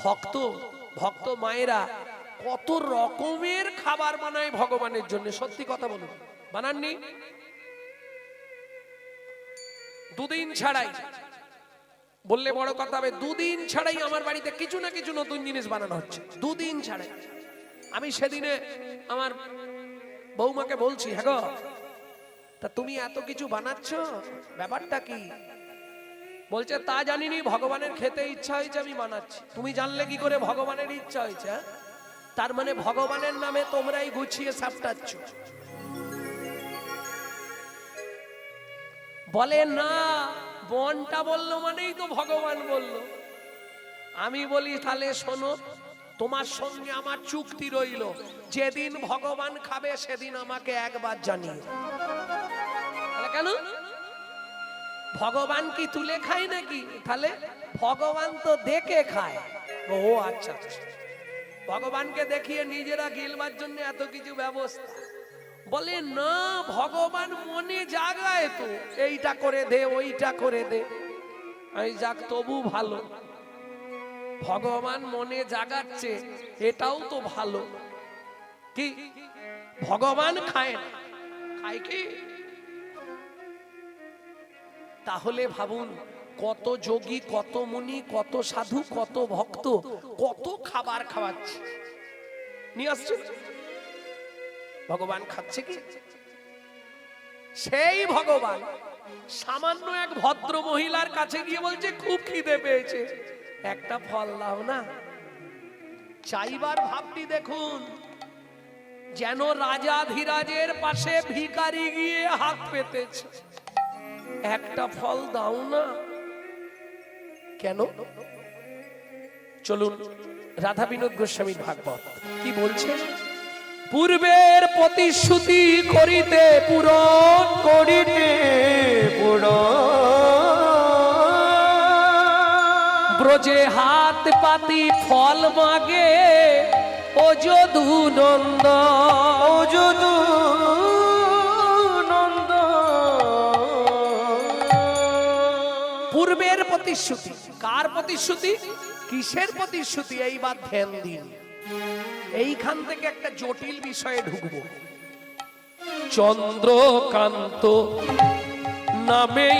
ভক্ত ভক্ত মায়েরা কত রকমের খাবার বানায় ভগবানের জন্য, সত্যি কথা বলুন, বানাননি? দুদিন ছাড়াই, বললে বড় কথা হবে, দুদিন ছাড়াই আমার বাড়িতে কিছু না কিছু নতুন জিনিস বানানো হচ্ছে, দুদিন ছাড়াই। আমি সেদিনে আমার বৌমাকে বলছি, হ্যাঁ গো, তা তুমি এত কিছু বানাচ্ছ, ব্যাপারটা কি? বলছে তা জানিনি, ভগবানের খেতে ইচ্ছা হয়েছে আমি বানাচ্ছি। তুমি জানলে কি করে ভগবানের ইচ্ছা হয়েছে? তার মানে ভগবানের নামে তোমরাই গুছিয়ে সাপটাচ্ছ। বলে না, বনটা বললো মানেই তো ভগবান বললো। আমি বলি তাহলে শোনো, তোমার সঙ্গে আমার চুক্তি রইল, যেদিন ভগবান খাবে সেদিন আমাকে একবার জানিয়ে। কেন? ভগবান কি তুলে খায় নাকি? তাহলে ভগবান তো দেখে খায়। ও আচ্ছা, ভগবানকে দেখিয়ে নিজেরা গিলবার জন্য এত কিছু ব্যবস্থা। বলে না, ভগবান মনে জাগায় তো, এইটা করে দে ওইটা করে দে। আমি যাক তবু ভালো, ভগবান মনে জাগাচ্ছে, এটাও তো ভালো। কি ভগবান খায় না, খায় কি? তাহলে ভাবুন, কত যোগী, কত মুনি, কত সাধু, কত ভক্ত, কত খাবার খাওয়াচ্ছে, নিয়ে আসছে, ভগবান খাচ্ছে কি? সেই ভগবান সামান্য এক ভদ্র মহিলার কাছে গিয়ে বলছে খুব খিদে পেয়েছে, একটা ফল দাও না। চাইবার ভাবটি দেখুন, যেন রাজা ধীরাজের পাশে ভিখারি গিয়ে হাত পেতেছে, একটা ফল দাও না। কেন? চলুন রাধা বিনোদ গোস্বামীর ভাগবত কি বলছে। পূর্বের প্রতিশ্রুতি করিতে পূরণ করিতে ব্রজে হাত পাতি ফল মাগে ও যদু নন্দ, ও যদু নন্দ। পূর্বের প্রতিশ্রুতি, কার প্রতিশ্রুতি, কিসের প্রতিশ্রুতি? এইবার ধ্যান দিন, এইখান থেকে একটা জটিল বিষয়ে ঢুকবো। চন্দ্রকান্ত নামে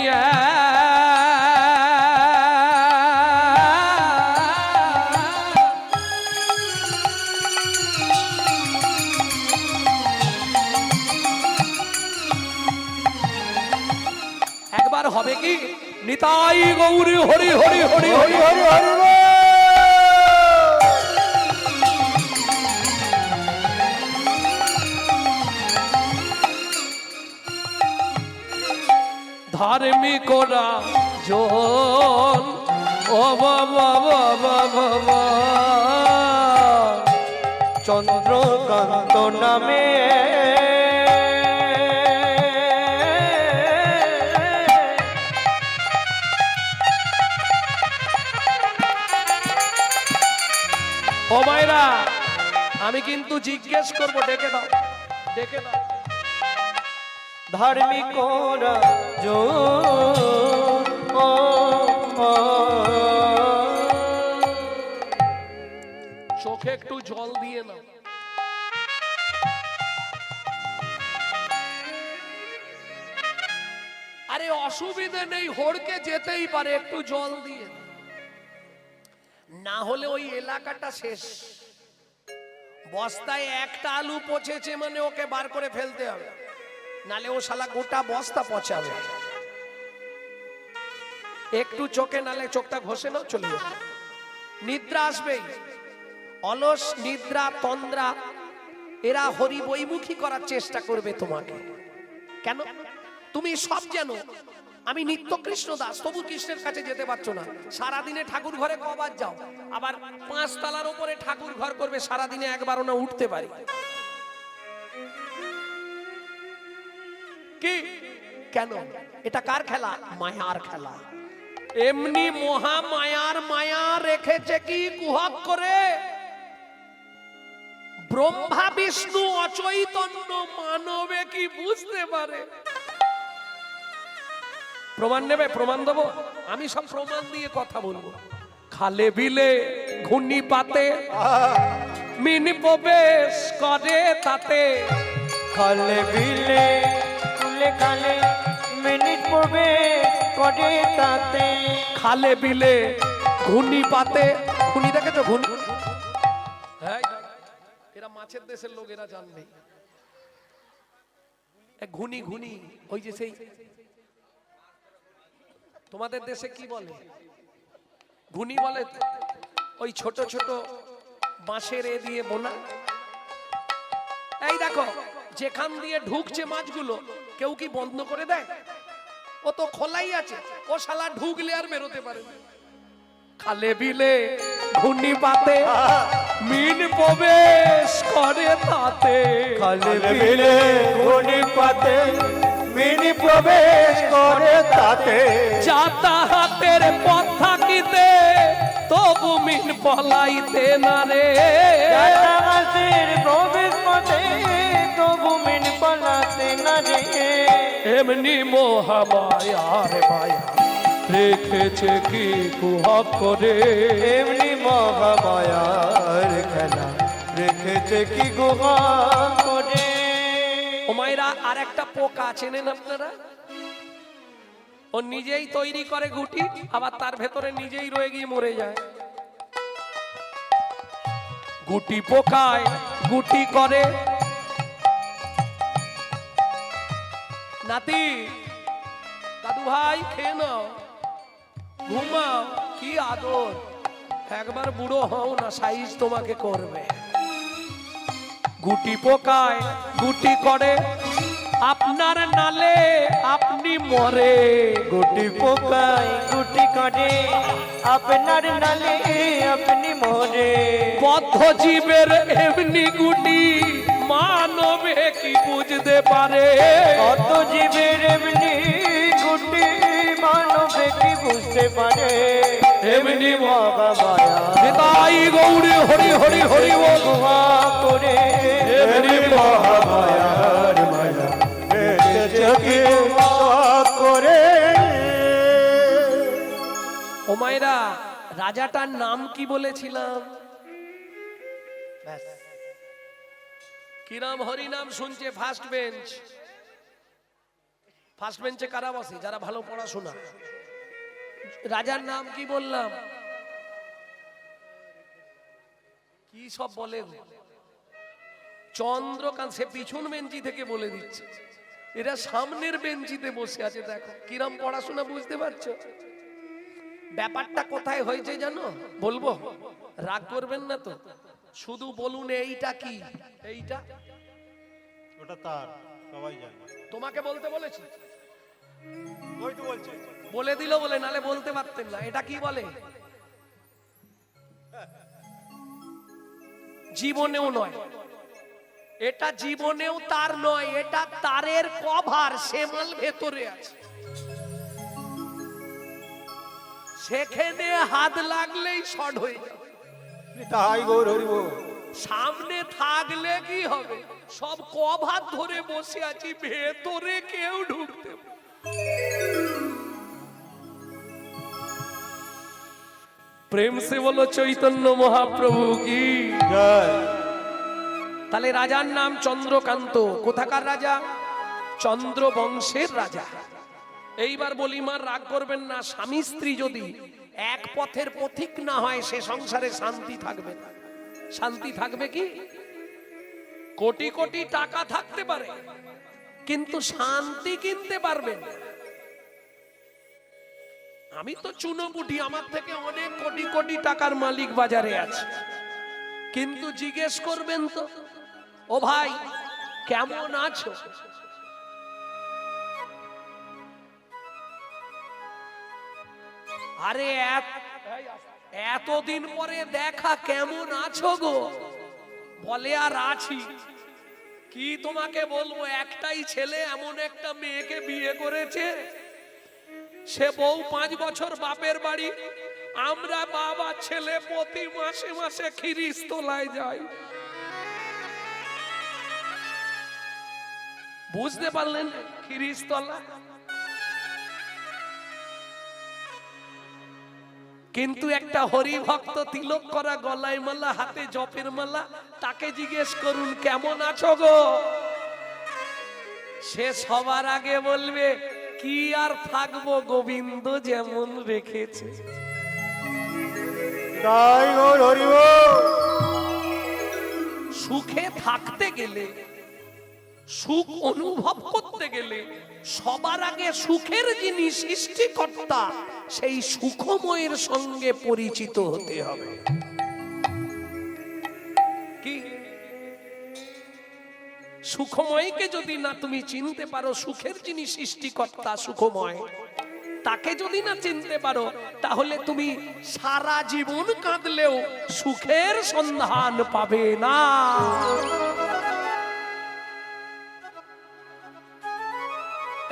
একবার হবে কি, নিতাই গৌরী হরি হরি হরি হরি হরি হরি। ধার্মিকরা জন ও বাবা বাবা বাবা, চন্দ্রকান্ত নামে ও মায়েরা, আমি কিন্তু জিজ্ঞেস করবো, ডেকে দাও, ডেকে দাও। ধার্মিকরা চোখে একটু জল দিয়ে নাও। আরে অসুবিধে নেই, হড়কে যেতেই পারে, একটু জল দিয়ে, না হলে ওই এলাকাটা শেষ। বস্তায় একটা আলু পচেছে মানে ওকে বার করে ফেলতে হবে, নালে ও শালা গোটা বস্তা পচাবে। একটু চোখে, নালে চোখটা ঘষে নাও, চলে যাবে। নিদ্রা আসবেই, অলস নিদ্রা তন্দ্রা এরা হরি বৈমুখী করার চেষ্টা করবে তোমাকে। কেন? তুমি সব জানো, আমি নিত্য কৃষ্ণ দাস, তবু কৃষ্ণের কাছে যেতে পারছো না। সারাদিনে ঠাকুর ঘরে কবার যাও? আবার 5 তলার উপরে ঠাকুর ঘর করবে, সারাদিনে একবারও না উঠতে পারি। কি কেন? এটা কার খেলা? মায়ার খেলা। এমনি মহা মায়ার মায়া রেখেছে কি কুহক করে, ব্রহ্মা বিষ্ণু অচৈতন্য মানবে কি বুঝতে পারে? প্রমাণ নেবে? প্রমাণ দেবো, আমি সব প্রমাণ দিয়ে কথা বলবো। খালে বিলে ঘূর্ণি পাতে মিন প্রবেশ করে তাতে খালে বিলে কুলে খালে মিনিট প্রবেশ করে তাতে খালে বিলে ঘূর্ণি পাতে ঘূর্ণি দেখেছো ঘূর্ণি হ্যাঁ এরা মাছের দেশের লোক এরা জানবে ঘুনি ঘুনি ওই যে সেই তোমাদের দেশে কি বলে ঘুনি বলে তো? ওই ছোট ছোট বাঁশের এ দিয়ে বোনা এই দেখো যেখান দিয়ে ঢুকছে মাছগুলো কেউ কি বন্ধ করে দেয় ও তো খোলাই আছে ও শালা ঢুকলে আর বেরোতে পারে না খালে বিলে ঘূর্ণি পাতে মিন প্রবেশ করে তাতে খালে বিলে ঘূর্ণি পাতে মিনি প্রবেশ করে তাতে যাতায়াতের পথ থাকিতে তবু মিন পলাইতে না রে যাতায়াতের প্রবেশ পথে তবু মিন পালাতে না রে এমনি মহামায়ার মায়া রেখেছে কি কুহক করে এমনি মহামায়ার খেলা রেখেছে কি গুহা করে ও মায়েরা আর একটা পোকা চেনেন আপনারা ও নিজেই তৈরি করে গুটি আবার তার ভেতরে নিজেই রয়ে গিয়ে মরে যায় গুটি পোকায় গুটি করে নাতি দাদু ভাই খেয়ে নাও ঘুমাও কি আদর একবার বুড়ো হও না সাইজ তোমাকে করবে গুটি পোকায় গুটি করে আপনার নালে আপনি মরে গুটি পোকায় গুটি করে আপনার নালে আপনি মরে বদ্ধ জীবের এমনি গুটি মানবে কি বুঝতে পারে কত জীবের এমনি গুটি মানবে কি বুঝতে পারে এমনি মহামায়া তাই গৌরী হরি হরি হরি ও গুহা করে এমনি মহামায়ার মায়া রেখেছে কি গুহা করে ও মায়েরা রাজাটার নাম কি বলেছিলাম কি নাম হরি নাম শুনছে ফার্স্ট বেঞ্চ ফার্স্ট বেঞ্চে কারা বসে যারা ভালো পড়াশোনা রাজার নাম কি বললাম কি সব বলে চন্দ্রকান্ত সে পিছন বেঞ্চি থেকে বলে দিচ্ছে এরা সামনের বেঞ্চিতে বসে আছে দেখো কিরম পড়াশোনা বুঝতে পারছো ব্যাপারটা কোথায় হয়েছে জানো বলবো রাগ করবেন না তো শুধু বলুন এইটা কি এইটা ওটা তার সবাই জানে তোমাকে বলতে বলেছি ওই তো বলছে বলে দিল বলে নালে বলতে পারতেন না এটা কি বলে জীবনেও নয় এটা জীবনেও তার নয় এটা তারের কভার সেমাল ভেতরে আছে সেখানে হাত লাগলেই শর্ট হয়ে যাবে তাই গৌর হরিব সামনে থাকলে কি হবে সব কভার ধরে বসে আছি ভেতরে কেউ ঢুকতে পারে প্রেম সে বলো চৈতন্য মহাপ্রভু কি তাহলে রাজার নাম চন্দ্রকান্ত কোথাকার রাজা চন্দ্র বংশের রাজা এইবার বলি মার রাগ করবেন না স্বামী স্ত্রী যদি এক পথের পথিক না হয় সে সংসারে শান্তি থাকবে না শান্তি থাকবে কি কোটি কোটি টাকা থাকতে পারে কিন্তু শান্তি কিনতে পারবে না আমি তো চুনোপুটি আমার থেকে অনেক কোটি কোটি টাকার মালিক বাজারে আছে কিন্তু জিজ্ঞেস করবেন তো ও ভাই কেমন আছো আরে এতদিন পরে দেখা কেমন আছো গো বলে আর আছি কি তোমাকে বলবো একটাই ছেলে এমন একটা মেয়েকে বিয়ে করেছে সে বউ 5 বছর বাপের বাড়ি আমরা বাবা ছেলে প্রতি মাসে মাসে খিরিস্তলায় যাই বুঝতে পারলেন খিরিস্তলা কিন্তু একটা হরিভক্ত তিলক করা, গলায় মালা, হাতে জপের মালা, তাকে জিজ্ঞেস করুন কেমন আছো গো, সে সবার আগে বলবে কি আর থাকবো, গোবিন্দ যেমন রেখেছে। তাই গৌর হরি বল। সুখে থাকতে গেলে, সুখ অনুভব করতে গেলে সবার আগে সুখের যিনি সৃষ্টিকর্তা সেই সুখময়ের সঙ্গে পরিচিত হতে হবে। কি সুখময়কে যদি না তুমি চিনতে পারো, সুখের যিনি সৃষ্টিকর্তা সুখময়, তাকে যদি না চিনতে পারো, তাহলে তুমি সারা জীবন কাঁদলেও সুখের সন্ধান পাবে না।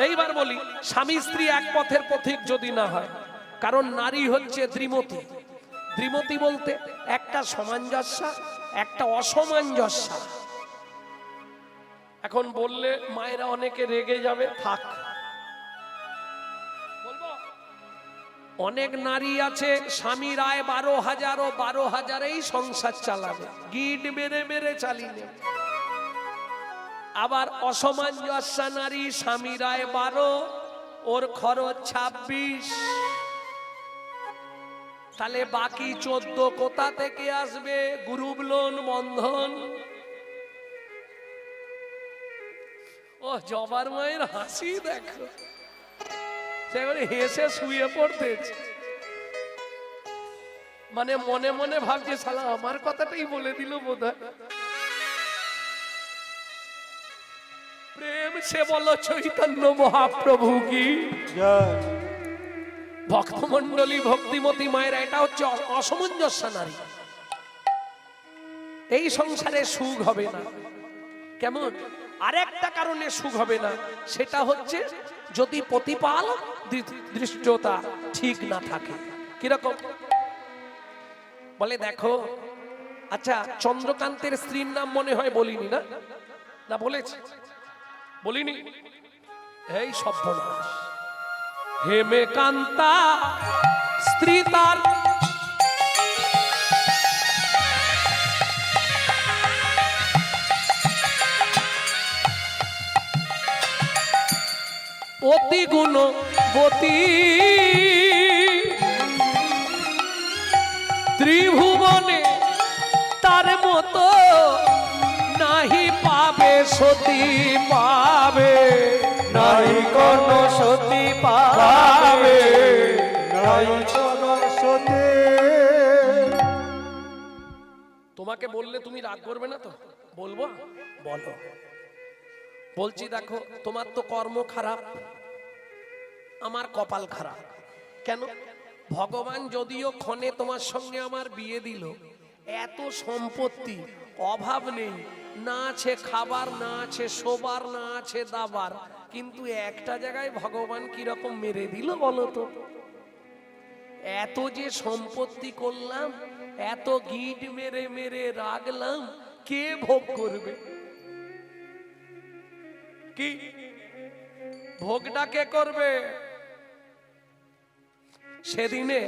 এইবার বলি, স্বামী স্ত্রী এক পথের পথিক যদি না হয়, কারণ নারী হচ্ছে দ্বিমতী। দ্বিমতী বলতে একটা সামঞ্জস্য, একটা অসামঞ্জস্য। এখন বললে মায়েরা অনেকে রেগে যাবে, থাক বলবো। অনেক নারী আছে স্বামীর আয় 12,000 ও 12,000-এই সংসার চালাবে, গিট মেরে মেরে চালিয়ে নেবে। আবার অসামঞ্জস্য নারী, স্বামীর আয় 12, ওর খরচ 26, তাহলে বাকি 14 কোথা থেকে আসবে? গ্রুপ লোন, বন্ধন। ও জবার মায়ের হাসি দেখো, সেবারে হেসে শুয়ে পড়তেছে, মানে মনে মনে ভাবছে শালা আমার কথাটাই বলে দিল বোধহয়। প্রেম সে বলো চৈতন্য মহাপ্রভু কি জয়। ভক্তমন্ডলী, ভক্তিমতী মায়েরা, এটা হচ্ছে অসামঞ্জস্য নারী। এই সংসারে সুখ হবে না। কেমন? আরেকটা কারণে সুখ হবে না, সেটা হচ্ছে যদি প্রতিপালক দৃষ্টতা ঠিক না থাকে। কিরকম? বলে দেখো, আচ্ছা চন্দ্রকান্তের স্ত্রীর নাম মনে হয় বলিনি, না না বলেছি? বলিনি? এই সর্বনাশ, হেমেকান্তা স্ত্রী তার অতি গুণবতী, ত্রিভুবনে তার মতো নাহি পাবে সতী পাবে, নাই কোন সতী পাবে, নাই কোন সতী। তোমাকে বললে তুমি রাগ করবে না তো? বলবো, বলো। বলছি দেখো, তোমার তো কর্ম খারাপ, আমার কপাল খারাপ। কেন? ভগবান যদিও ক্ষণে তোমার সঙ্গে আমার বিয়ে দিল, এত সম্পত্তি, অভাব নেই, না আছে খাবার, না আছে শোবার, না আছে দাবার, কিন্তু একটা জায়গায় ভগবান কিরকম মেরে দিল বলো তো? এত যে সম্পত্তি করলাম, এত গিট মেরে মেরে রাখলাম, কে ভোগ করবে? কি ভোগটা কে করবে? সেদিনে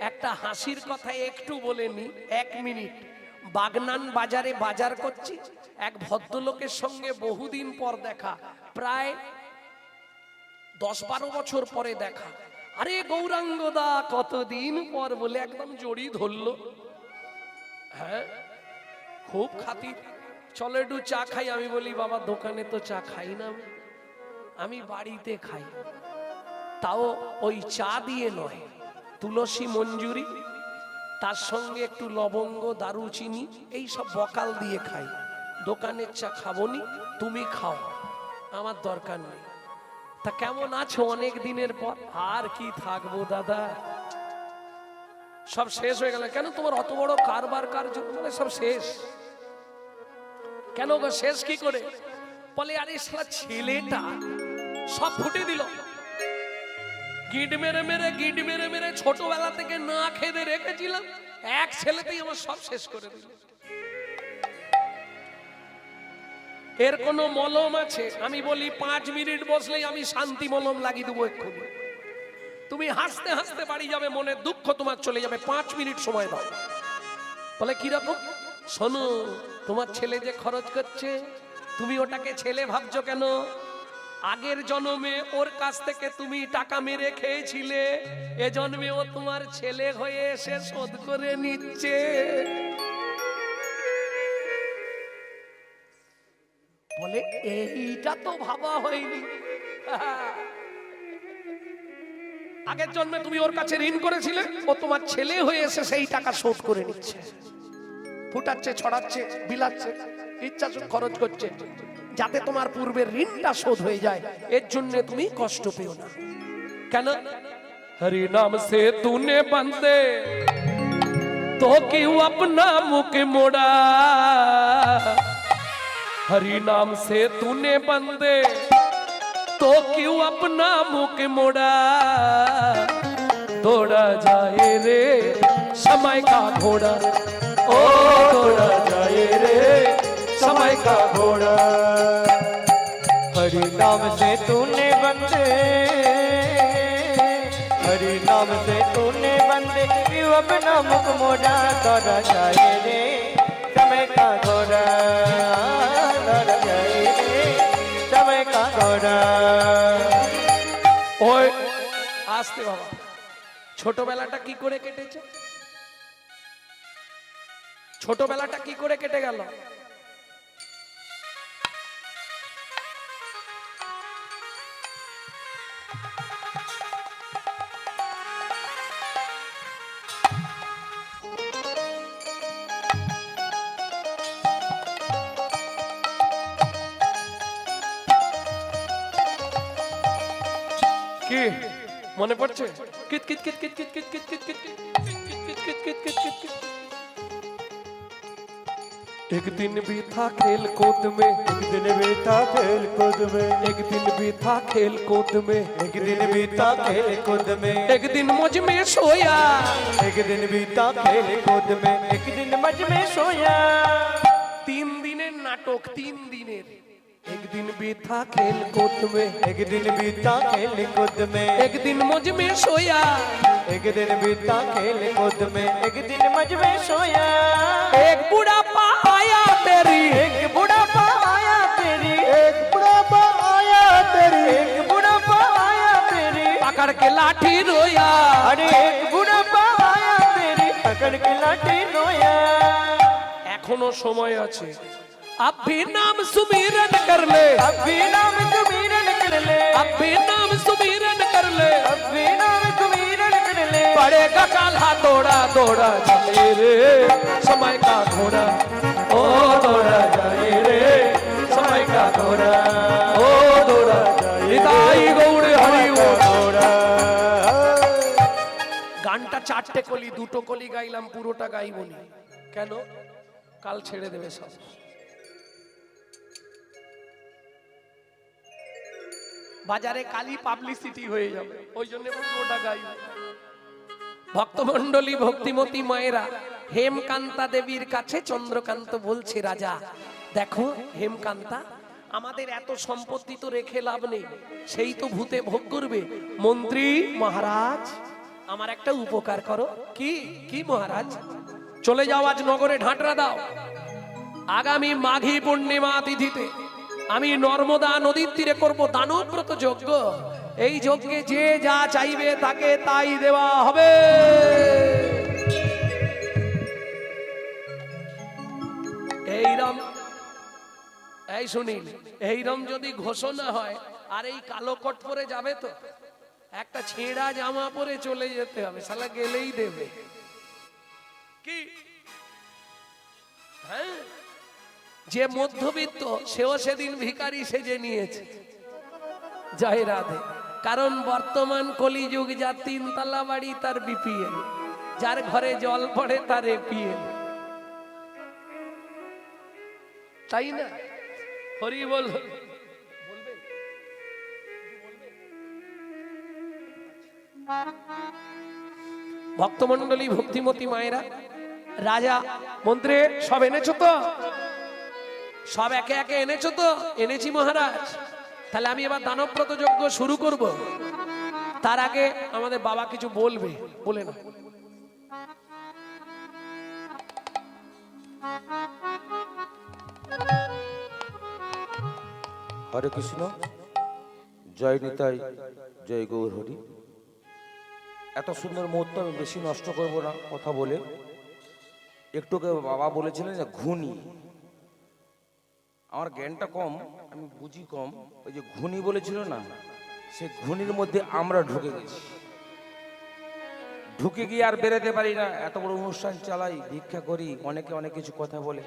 একটা হাসির কথা একটু বলে নি, 1 মিনিট। বাগনান বাজারে বাজার করছি, এক ভদ্রলোকের সঙ্গে বহুদিন পর দেখা, প্রায় 10-12 বছর পরে দেখা। আরে গৌরাঙ্গদা কতদিন পর বলে একদম জড়ি ধরলো। হ্যাঁ, খুব খাতির, চলো একটু চা খাই। আমি বলি বাবা দোকানে তো চা খাই না, আমি বাড়িতে খাই, তাও ওই চা দিয়ে নয়, তুলসী মঞ্জুরি, তার সঙ্গে একটু লবঙ্গ, দারুচিনি, এই সব বকাল দিয়ে খাই। দোকানের চা খাবনি, তুমি খাও, আমার দরকার নেই। তা কেমন আছো অনেক দিনের পর? আর কি থাকবো দাদা, সব শেষ হয়ে গেল। কেন তোমার অত বড় কারবার কার্য? মানে সব শেষ। কেন গো, শেষ কি করে? বলে আরে শালা ছেলেটা সব ফুটে দিল, গিট মেরে মেরে গিট মেরে মেরে ছোটবেলা থেকে না খেতে রেখেছিলাম, এক ছেলেতেই আমার সব শেষ করে দিল। এর কোনো মলম আছে? আমি বলি 5 মিনিট বসলেই আমি শান্তি মলম লাগিয়ে দেবো এক্ষুনি। তুমি হাসতে হাসতে বাড়ি যাবে, মনের দুঃখ তোমার চলে যাবে, 5 মিনিট সময় দাও। বলে কিরকম? শোনো, তোমার ছেলে যে খরচ করছে, তুমি ওটাকে ছেলে ভাবছো কেন? আগের জন্মে ওর কাছ থেকে তুমি টাকা মেরে খেয়েছিলে, এ জন্মে ও তোমার ছেলে হয়ে এসে শোধ করে নিচ্ছে। বলে এইটা তো ভাবা হয়নি। আগের জন্মে তুমি ওর কাছে ঋণ করেছিলে, ও তোমার ছেলে হয়ে এসে সেই টাকা শোধ করে নিচ্ছে, ফুটাচ্ছে, ছড়াচ্ছে, বিলাচ্ছে, ইচ্ছা খরচ করছে, যাতে তোমার পূর্বের ঋণটা শোধ হয়ে যায়। এর জন্য তুমি কষ্ট পেও না। কেন? হরি নাম সে তूने बंदे तो क्यों अपना मुख मोड़ा, हरि नाम से तूने बंदे तो क्यों अपना मुख मोड़ा, दौड़ा जाए रे समय का घोड़ा, ओ दौड़ा जाए रे समय का घोड़ा। हरि नाम से तूने बंदे, हरि नाम से तूने बंदे, क्यों अपना मुख मोड़ा, दौड़ा जाए रे समय का घोड़ा, दौड़ा जाए रे समय का घोड़ा। ওই আসতে বাবা, ছোটবেলাটা কি করে কেটেছে? ছোটবেলাটা কি করে কেটে গেল? কি মনে পড়ছে? কিত কিত কিত কিত কিত কিত কিত কিত কিত कित कित कित कित कित। एक दिन भी था खेल कूद में, एक दिन बीता खेल कूद में, एक दिन भी था खेल कूद में, एक दिन बीता खेल कूद में, एक दिन मुझ में सोया, एक दिन बीता खेल कूद में, एक दिन मज में सोया। 3 दिनेर नाटक, 3 दिनेर। एक दिन भी था खेल कूद में, एक दिन बीता खेल कूद में, एक दिन मुझ में सोया, एक दिन बीता खेल कूद में, एक दिन मज में सोया। एक बुढ़ापा आया तेरी, एक बुढ़ापा आया तेरी, एक बुढ़ापा आया तेरी, एक बुढ़ापा आया तेरी, पकड़ के लाठी रोया। अरे एक बुढ़ापा आया तेरी, पकड़ के लाठी रोया। एखोनो समय आछे, अब भी नाम सुमिरन कर ले, अब भी नाम सुमिरन कर ले, अब भी नाम सुमिरन कर ले, अब भी नाम सुमिरन कर ले। पड़ेगा काल्हा दौड़ा दौड़ा जाए रे समय का घोड़ा, ओ दौड़ा जाए रे समय का घोड़ा, ओ दौड़ा जाए। निताई गौड़ हरि ओ दौड़ा। গানটা 4টে কলি, 2টো কলি গাইলাম, পুরোটা গাইবনি। কেন? কাল ছেড়ে দেবে সব। বাজারে কালি পাবলিসিটি হয়ে যাবে, ওই জন্য পুরোটা গাইব। ভক্তমণ্ডলী, ভক্তিমতী মায়েরা, হেমকান্তা দেবীর কাছে চন্দ্রকান্ত বলছে, রাজা দেখো হেমকান্তা, আমাদের এত সম্পত্তি তো রেখে লাভ নেই, সেই তো ভূতে ভোগ করবে। মন্ত্রী মহারাজ, আমার একটা উপকার করো। কি? কি মহারাজ? চলে যাও, আজ নগরে ঢাঁটরা দাও। আগামী মাঘী পূর্ণিমা তিথিতে আমি নর্মদা নদীর তীরে করব দানব্রত যজ্ঞ। এই যজ্ঞে যে যা চাইবে তাকে তাই দেওয়া হবে। এইরম, এই শুনিন, এইরম যদি ঘোষণা হয়, আর এই কালো কোট পরে যাবে তো, একটা ছেঁড়া জামা পরে চলে যেতে হবে, শালা গেলেই দেবে। কি? হ্যাঁ, যে মধ্যবিত্ত সেও সেদিন ভিখারি সেজে নিয়েছে। জয় রাধে। কারণ বর্তমান কলিযুগ, যার 3 তলা বাড়ি তার বিপিএল, যার ঘরে জল পড়ে তার এপিএল, তাই না? হরি বল। ভক্তমণ্ডলী, ভক্তিমতী মায়েরা, রাজা মন্ত্রী সব এনেছো তো? সব একে একে এনেছো তো? এনেছি মহারাজ। তাহলে আমি এবার দানব্রত যজ্ঞ শুরু করব। তার আগে আমাদের বাবা কিছু বলবে, বলে না। হরে কৃষ্ণ, জয় নিতাই, জয় গৌর হরি। এত সুন্দর মুহূর্ত আমি বেশি নষ্ট করব না কথা বলে। একটুকে বাবা বলেছিলেন যে ঘুনি, আমার জ্ঞানটা কম, আমি বুঝি কম। ওই যে ঘুনি বলেছিল না, সে ঘুনির মধ্যে আমরা ঢুকে গেছি। ঢুকে গিয়ে আর বেরোতে পারি না। এত বড় অনুষ্ঠান চালাই, ভিক্ষা করি, অনেকে অনেক কিছু কথা বলে,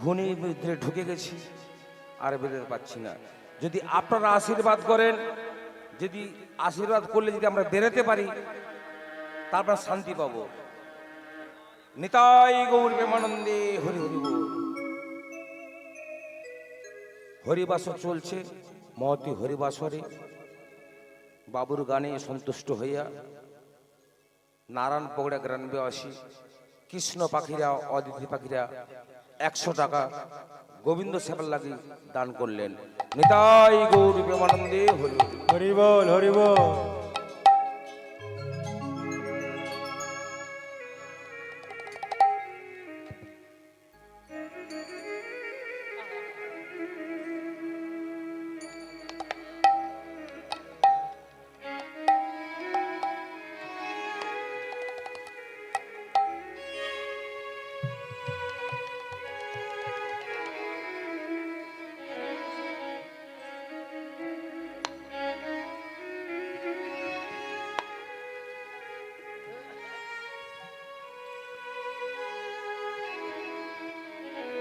ঘুনির মধ্যে ঢুকে গেছি, আর বেরোতে পারছি না। যদি আপনারা আশীর্বাদ করেন, যদি আশীর্বাদ করলে যদি আমরা বেরোতে পারি, তারপর শান্তি পাবো। নিতাই গৌর প্রেমানন্দে, হরি হরি বল। হরিবাস চলছে, মহতি হরিবাসরে বাবুর গানে সন্তুষ্ট হইয়া নারায়ণ পগড়া গ্রামবাসী কৃষ্ণ পাখিরা, অদিতি পাখিরা 100 টাকা গোবিন্দ সেবার লাগি দান করলেন। নিতাই গৌর প্রেমানন্দে, হরি হরি। হরি বল, হরি বল।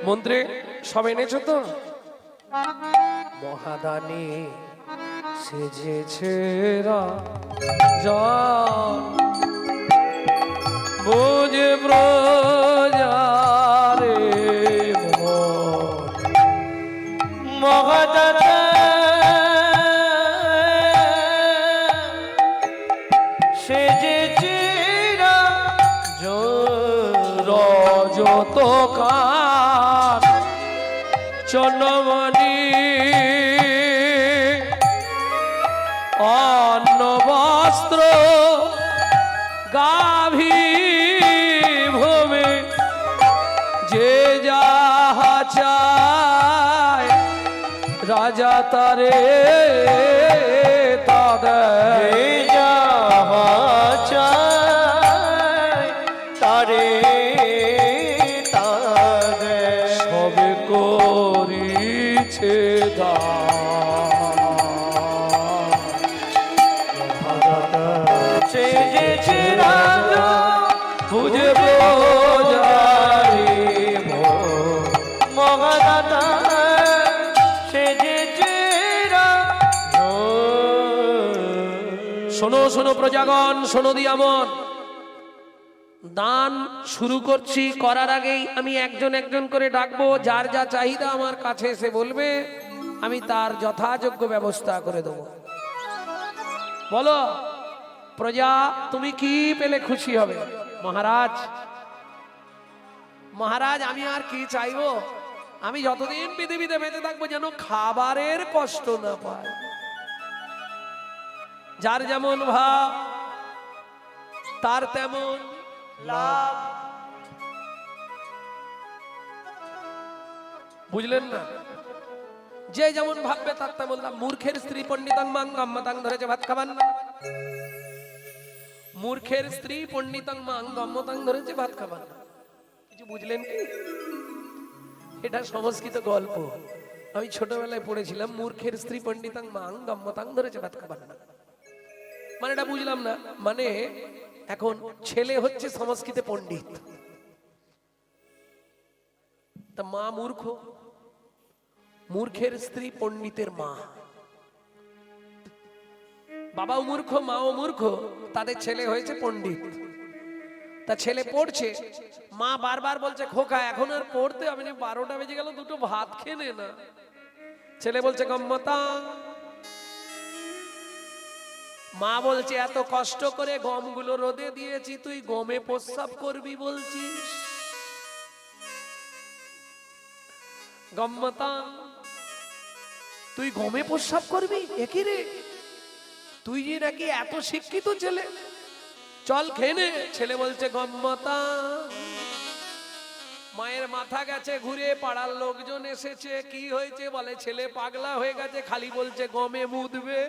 মন্ত্রে সব এনেছো তো? মহাদানী সেজেছে রাজন, বুঝে ব্রজারে মহাদাতা সেজেছে রজত কান চন্নমণি অন্ন বস্ত্র গাভী ভূমি যে যাহা চায় রাজা তারে তাদের যাহা চায় তারে তারে সবে করিছে সেজেছে রাজা বুঝে বোঝারি মহাদাতা সেজেছে রাজা। শোনো শোনো প্রজাগণ, শোনো দিয়ামন, দান শুরু করছি। করার আগেই আমি একজন একজন করে ডাকবো, যার যা চাহিদা আমার কাছে এসে বলবে, আমি তার যথাযোগ্য ব্যবস্থা করে দেবো। বলো প্রজা, তুমি কি পেলে খুশি হবে? মহারাজ, মহারাজ আমি আর কি চাইবো? আমি যতদিন পৃথিবীতে বেঁচে থাকবো যেন খাবারের কষ্ট না পায়। যার যেমন ভাব তার তেমন লাভ। বুঝলেন না? যে যেমন ভাববে তার তেমন লাভ। মূর্খের স্ত্রী পণ্ডিতাং মাং গম্মতাং ধরেছে ভাত খাবার না। মূর্খের স্ত্রী পণ্ডিতাং মাং গম্মতাং ধরেছে ভাত খাবার না। কিছু বুঝলেন কি? এটা সংস্কৃত গল্প, আমি ছোটবেলায় পড়েছিলাম। মূর্খের স্ত্রী পণ্ডিতাং মাং গম্মতাং ধরেছে ভাত খাবার না, মানে এটা বুঝলাম না। মানে এখন ছেলে হচ্ছে সংস্কৃতে পণ্ডিত, তা মা মূর্খ। মূর্খের স্ত্রী পণ্ডিতের মা। বাবাও মূর্খ, মাও মূর্খ, তাদের ছেলে হয়েছে পণ্ডিত। তা ছেলে পড়ছে, মা বারবার বলছে খোকা এখন আর পড়তে হবে না, 12টা বেজে গেল, দুটো ভাত খেয়ে নে না। ছেলে বলছে গম্মতা। মা বলছে এত কষ্ট করে গমগুলো রোদে দিয়েছি, তুই গমে প্রস্রাব করবি বলছিস? গম্মতা, তুই গমে প্রস্রাব করবি? একই রে, তুই যে নাকি এত শিক্ষিত ছেলে, চল খেয়ে নে। ছেলে বলছে গম্মতা। মায়ের মাথা গেছে ঘুরে, পাড়ার লোকজন এসেছে, কি হয়েছে বলে ছেলে পাগলা হয়ে গেছে, খালি বলছে গমে মুদবে।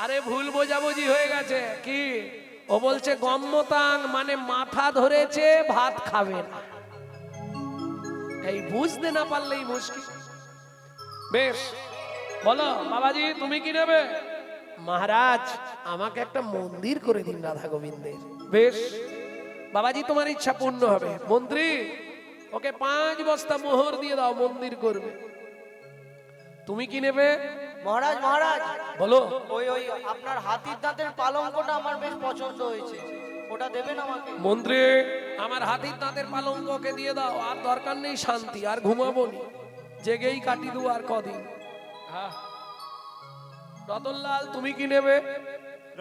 আরে ভুল বোঝাবুঝি হয়ে গেছে। কি ও বলছে গম্মতাং মানে মাথা ধরেছে, ভাত খাবে না। এই বুঝতে না পারলেই মুশকিল। বেশ বলো বাবাজি তুমি কি নেবে? মহারাজ আমাকে একটা মন্দির করে দিন রাধা গোবিন্দের। বেশ বাবাজি তোমার ইচ্ছা পূর্ণ হবে। মন্ত্রী ওকে 5 বস্তা মোহর দিয়ে দাও, মন্দির করবে। তুমি কি নেবে? মহারাজ মহারাজ, বলো। ওই ওই আপনার হাতির দাঁতের পালঙ্কটা আমার বেশ পছন্দ হয়েছে, ওটা দেবেন আমাকে? মন্ত্রী আমার হাতির দাঁতের পালঙ্ক ওকে দিয়ে দাও, আর দরকার নেই শান্তি, আর ঘুমাবো নি, জেগেই কাটি দু আর কদিন। রতনলাল তুমি কি নেবে?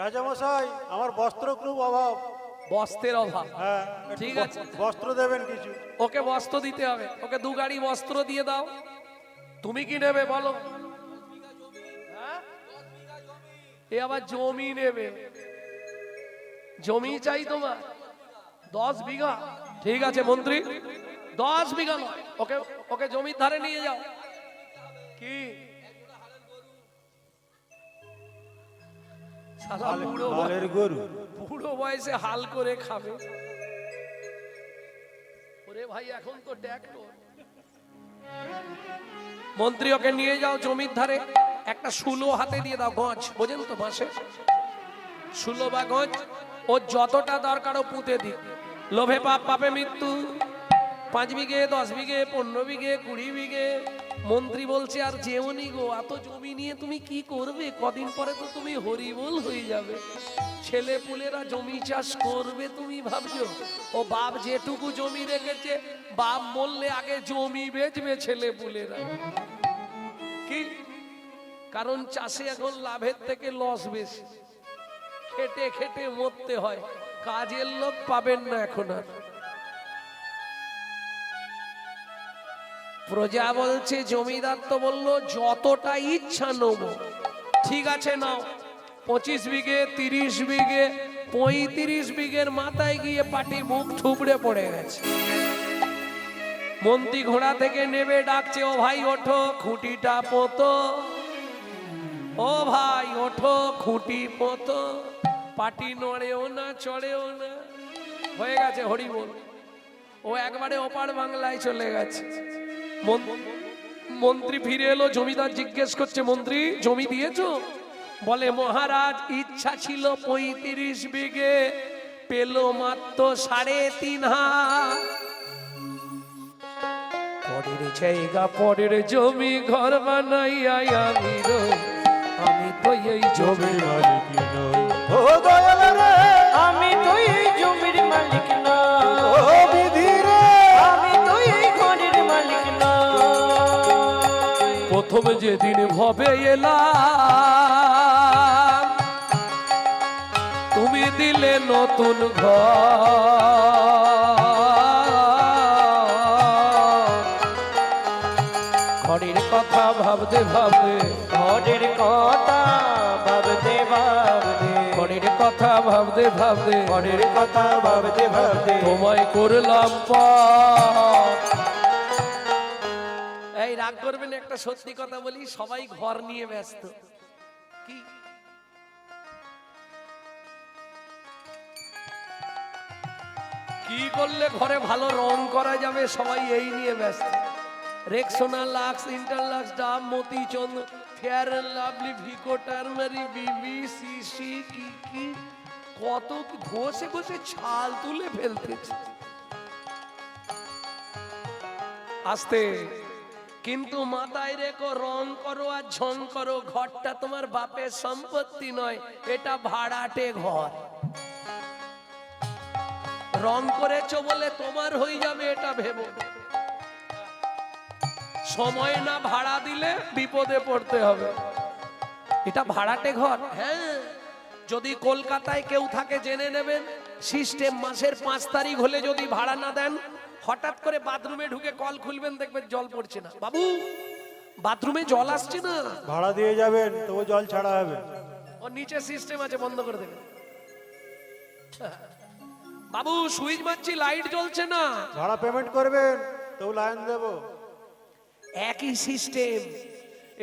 রাজামশাই আমার বস্ত্র খুব অভাব। বস্ত্রের অভাব? হ্যাঁ, ঠিক আছে। বস্ত্র দেবেন কিছু? ওকে বস্ত্র দিতে হবে, ওকে 2 গাড়ি বস্ত্র দিয়ে দাও। তুমি কি নেবে বলো? হ্যাঁ? এ আবার জমি নেবে? জমি চাই তোমার 10 বিঘা? ঠিক আছে মন্ত্রী, 10 বিঘা নয়, ওকে ওকে জমির ধারে নিয়ে যাও। কি শালা হালের গরু। বুড়ো বয়সে হাল করে খাবে? ওরে ভাই এখন তো ট্র্যাক্টর। মন্ত্রী ওকে নিয়ে যাও জমির ধারে, একটা শুলো হাতে দিয়ে দাও, গজ বোঝেন তো মাসে শুলো বা গজ, ও যতটা দরকার ও পুঁতে দিক। লোভে পাপ, পাপে মৃত্যু। 5 বিঘে 10 বিঘে 15 বিঘে 20 বিঘে। মন্ত্রী বলছে আর যেওনি গো, এত জমি নিয়ে তুমি কি করবে? কদিন পরে তো তুমি হরিবোল হয়ে যাবে, ছেলে পুলেরা জমি চাষ করবে তুমি ভাবছো? ও বাপ যেটুকু জমি রেখেছে, বাপ বললে আগে জমি বেচবে ছেলে পুলেরা। কি কারণ চাষে এখন লাভের থেকে লস বেশি, খেটে খেটে মরতে হয়, কাজের লোক পাবেন না এখন আর। প্রজা বলছে, জমিদার তো বললো যতটা ইচ্ছা নেব। ঠিক আছে নাও, 25 বিঘে 30 বিঘে 35 বিঘের মাথায় গিয়ে পাটি মুখ থুবড়ে পড়ে গেছে। মন্ত্রী ঘোড়া থেকে নেবে, ডাকছে ও ভাই ওঠো, খুঁটিটা পোতো। ও ভাই ওঠো, খুঁটি পোতো। পাটি নড়েও না, চড়েও না, হয়ে গেছে হরি বল। ও একবারে ওপার বাংলায় চলে গেছে। মন্ত্রী ফিরে এলো, জমিদার জিজ্ঞেস করছে মন্ত্রী জমি দিয়েছো? বলে মহারাজ ইচ্ছা ছিল 35 বিঘে, পেল মাত্র 3.5 হাত। পরের জায়গা পরের জমি ঘর বানাইয়া আমি রই, আমি তো এই জমির মালিক নই। ও দয়াল রে, আমি তো এই জমির মালিক না, ও বিধি রে, আমি তো এই ঘরের মালিক না। প্রথম যেদিন ভবে এলাম, তুমি দিলে নতুন ঘরের কথা ভাবতে ভাবতে, ঘরের কথা ভাবতে ভাবতে, ঘরের কথা ভাবতে ভাবতে, ঘরের কথা ভাবতে ভাবতে তোমায় করলাম পাপ। এই রাগ করবেন, একটা সত্যি কথা বলি, সবাই ঘর নিয়ে ব্যস্ত। কি কি করলে ঘরে ভালো রং করা যাবে, সবাই এই নিয়ে ব্যস্ত। রেক্সোনা, লাক্স, ইন্টারলাক্স, ডাব, মতিচন্দ, fair and lovely, ভিকো, টারমারি, Bibi, CC, কি কি কত কি ঘষে ঘষে ছাল তুলে ফেলতেছে। আস্তে কিন্তু মাথায় রেখো, রং করো আর ঝং করো, ঘরটা তোমার বাপের সম্পত্তি নয়, এটা ভাড়াটে ঘর। রং করেছো বলে তোমার হয়ে যাবে এটা ভেবো। সময় না ভাড়া দিলে বিপদে পড়তে হবে। এটা ভাড়াটে ঘর। হ্যাঁ, যদি কলকাতায় কেউ থাকে জেনে নেবেন, সিস্টেম মাসের 5 তারিখ হলে যদি ভাড়া না দেন, হঠাৎ করে বাথরুমে ঢুকে কল খুলবেন, দেখবেন জল পড়ছে না। বাবু বাথরুমে জল আসছে না, ভাড়া দিয়ে যাবেন তবু জল ছাড়া হবে। ও নিচে সিস্টেম আছে, বন্ধ করে দেবে। বাবু সুইচ মারছি, লাইট জ্বলছে না। ভাড়া পেমেন্ট করবেন তবু লাইন দেবো। একই সিস্টেম।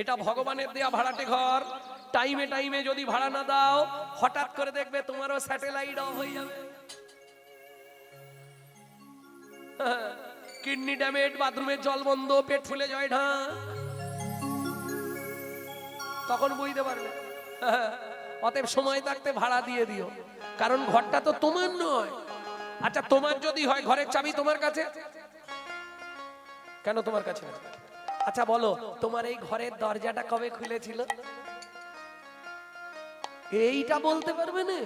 এটা ভগবানের দেয়া ভাড়াটে ঘর। টাইমে টাইমে যদি ভাড়া না দাও, হঠাৎ করে দেখবে তোমারও স্যাটেলাইট অফ হয়ে যাবে। কিডনি ড্যামেজ, বাথরুমের জল বন্ধ, পেট ফুলে যায় ঢা, তখন বুঝতে পারবে। অতএব সময় থাকতে ভাড়া দিয়ে দিও, কারণ ঘরটা তো তোমার নয়। আচ্ছা তোমার যদি হয়, ঘরের চাবি তোমার কাছে কেন? তোমার কাছে না। আচ্ছা বলো, তোমার এই ঘরের দরজাটা কবে খুলেছিল? এইটা বলতে পারবে না?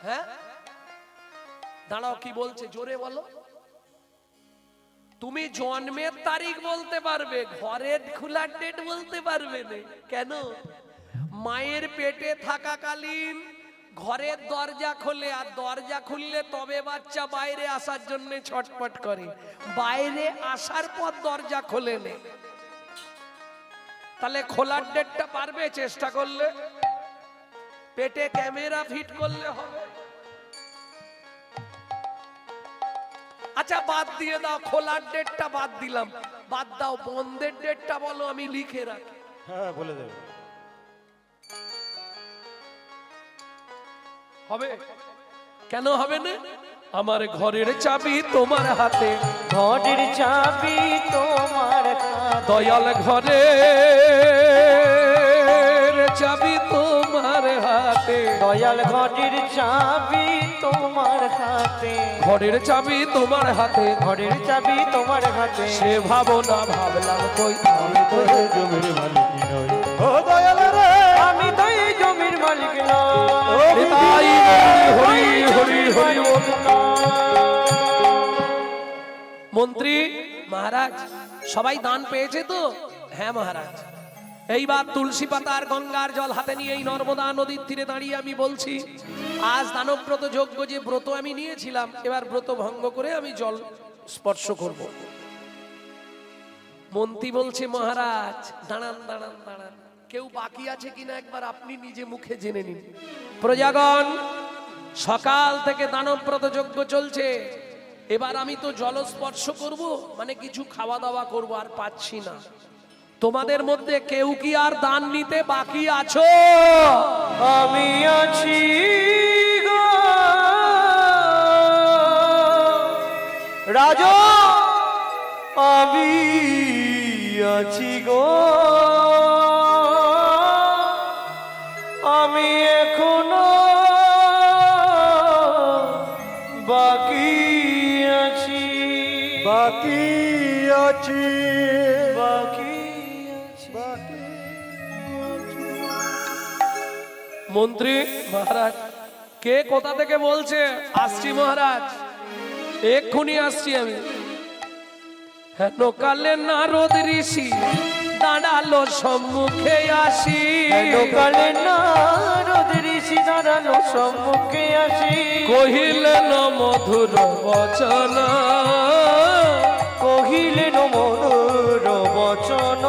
হ্যাঁ দাঁড়াও, কি বলছে জোরে বলো। তুমি জন্মের তারিখ বলতে পারবে, ঘরের খোলার ডেট বলতে পারবে না। কেন? মায়ের পেটে থাকাকালীন ঘরের দরজা খোলে, আর দরজা খুললে তবে বাচ্চা বাইরে আসার জন্য ছটফট করে, বাইরে আসার পর দরজা খোলে নে। তাহলে খোলার ডেটটা পারবে চেষ্টা করলে? পেটে ক্যামেরা ফিট করলে হবে? আচ্ছা বাদ দিয়ে দাও, খোলার ডেটটা বাদ দিলাম, বাদ দাও, বন্ধের ডেটটা বলো, আমি লিখে রাখি। হ্যাঁ বলে দেবে। হবে? কেন হবে না? আমার ঘরের চাবি তোমার হাতে, ঘরের চাবি তোমার হাতে, দয়াল ঘরের চাবি তোমার হাতে, দয়াল ঘরের চাবি তোমার হাতে, ঘরের চাবি তোমার হাতে, ঘরের চাবি তোমার হাতে। সে ভাবনা ভাবলাম কই আমি তো এই জমির মালিক নই, ও দয়াল রে। আমি তো এই জমির মালিক নই, তাই হরি হরি হরি বল। মন্ত্রী মহারাজ সবাই দান পেয়েছে তো? হ্যাঁ মহারাজ। এইবার তুলসী পাতা আর গঙ্গার জল হাতে নিয়ে এই নর্মদা নদীর তীরে দাঁড়িয়ে আমি বলছি, আজ দানব্রত যজ্ঞ যে ব্রত আমি নিয়েছিলাম, এবার ব্রত ভঙ্গ করে আমি জল স্পর্শ করব। মন্ত্রী বলছে মহারাজ দাঁড়ান দাঁড়ান দাঁড়ান, কেউ বাকি আছে কিনা একবার আপনি নিজে মুখে জেনে নিন। প্রজাগণ, সকাল থেকে দানব্রত যজ্ঞ চলছে, এবার আমি তো জল স্পর্শ করব, মানে কিছু খাওয়া দাওয়া করব, আর পাচ্ছি না। তোমাদের মধ্যে কেউ কি আর দান নিতে বাকি আছো? আমি আছি গো রাজা, আমি আছি গো, আমি এখনো বাকি আছি, বাকি আছি, বাকি বাকি মন্ত্রী মহারাজ, কে কোথা থেকে বলছে? আসছি মহারাজ, এক্ষুনি আসছি আমি। হেন কালে নারদ ঋষি দাঁড়ালো সম্মুখে আসি, কালে নারদ ঋষি দাঁড়ালো সম্মুখে আসি, কহিলেন মধুর বচন, কহিলেন মধুর বচন,